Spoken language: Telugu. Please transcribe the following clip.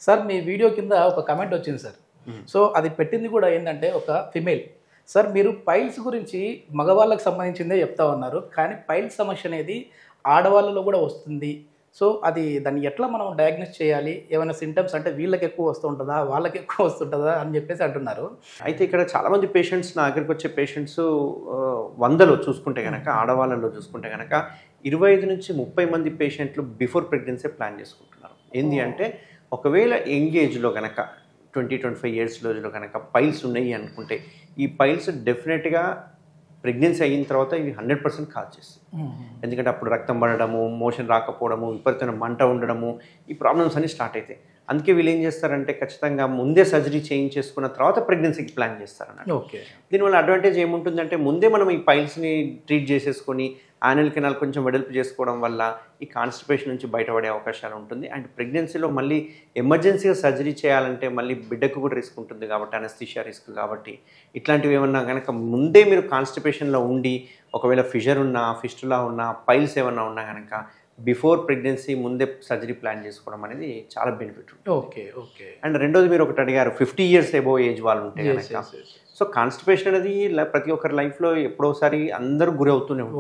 సార్ మీ వీడియో కింద ఒక కమెంట్ వచ్చింది సార్. సో అది పెట్టింది కూడా ఏంటంటే ఒక ఫిమేల్. సార్ మీరు పైల్స్ గురించి మగవాళ్ళకి సంబంధించిందే చెప్తా ఉన్నారు. కానీ పైల్స్ సమస్య అనేది ఆడవాళ్ళలో కూడా వస్తుంది. సో అది దాన్ని ఎట్లా మనం డయాగ్నోస్ చేయాలి? ఏమైనా సింటమ్స్ అంటే వీళ్ళకి ఎక్కువ వస్తుంటుందా? వాళ్ళకి ఎక్కువ వస్తుంటుందా? అని చెప్పేసి అంటున్నారు. అయితే ఇక్కడ చాలామంది పేషెంట్స్ నా దగ్గరికి వచ్చే పేషెంట్స్ వందలో చూసుకుంటే కనుక, ఆడవాళ్ళలో చూసుకుంటే కనుక 25 నుంచి 30 మంది పేషెంట్లు బిఫోర్ ప్రెగ్నెన్సీ ప్లాన్ చేసుకుంటున్నారు. ఏంటి అంటే ఒకవేళ యంగ్ ఏజ్లో కనుక 20-25 ఇయర్స్లో కనుక పైల్స్ ఉన్నాయి అనుకుంటే ఈ పైల్స్ డెఫినెట్గా ప్రెగ్నెన్సీ అయిన తర్వాత ఇవి 100% కాజ్ చేస్తాయి. ఎందుకంటే అప్పుడు రక్తం పడడము, మోషన్ రాకపోవడము, విపరీతమైన మంట ఉండడము, ఈ ప్రాబ్లమ్స్ అన్నీ స్టార్ట్ అవుతాయి. అందుకే వీళ్ళు ఏం చేస్తారంటే ఖచ్చితంగా ముందే సర్జరీ చేయించేసుకున్న తర్వాత ప్రెగ్నెన్సీకి ప్లాన్ చేస్తారన్నమాట. ఓకే. దీనివల్ల అడ్వాంటేజ్ ఏముంటుందంటే ముందే మనం ఈ పైల్స్ని ట్రీట్ చేసేసుకొని యానల్ కెనాల్ కొంచెం వెడల్పు చేసుకోవడం వల్ల ఈ కాన్స్టిపేషన్ నుంచి బయటపడే అవకాశాలు ఉంటుంది. అండ్ ప్రెగ్నెన్సీలో మళ్ళీ ఎమర్జెన్సీగా సర్జరీ చేయాలంటే మళ్ళీ బిడ్డకు కూడా రిస్క్ ఉంటుంది కాబట్టి, అనస్థీషియా రిస్క్ కాబట్టి, ఇట్లాంటివి ఏమన్నా కనుక ముందే మీరు కాన్స్టిపేషన్లో ఉండి ఒకవేళ ఫిషర్ ఉన్నా, ఫిస్టులా ఉన్నా, పైల్స్ ఏమన్నా ఉన్నా కనుక బిఫోర్ ప్రెగ్నెన్సీ ముందే సర్జరీ ప్లాన్ చేసుకోవడం అనేది చాలా బెనిఫిట్ ఉంటుంది. ఓకే. ఓకే. అండ్ రెండోది మీరు ఒకటి అడిగారు 50 ఇయర్స్ ఎబో ఏజ్ వాళ్ళు ఉంటే కనుక. సో కాన్స్టిపేషన్ అనేది ప్రతి ఒక్కరి లైఫ్లో ఎప్పుడోసారి అందరూ గురి అవుతూనే ఉంటారు.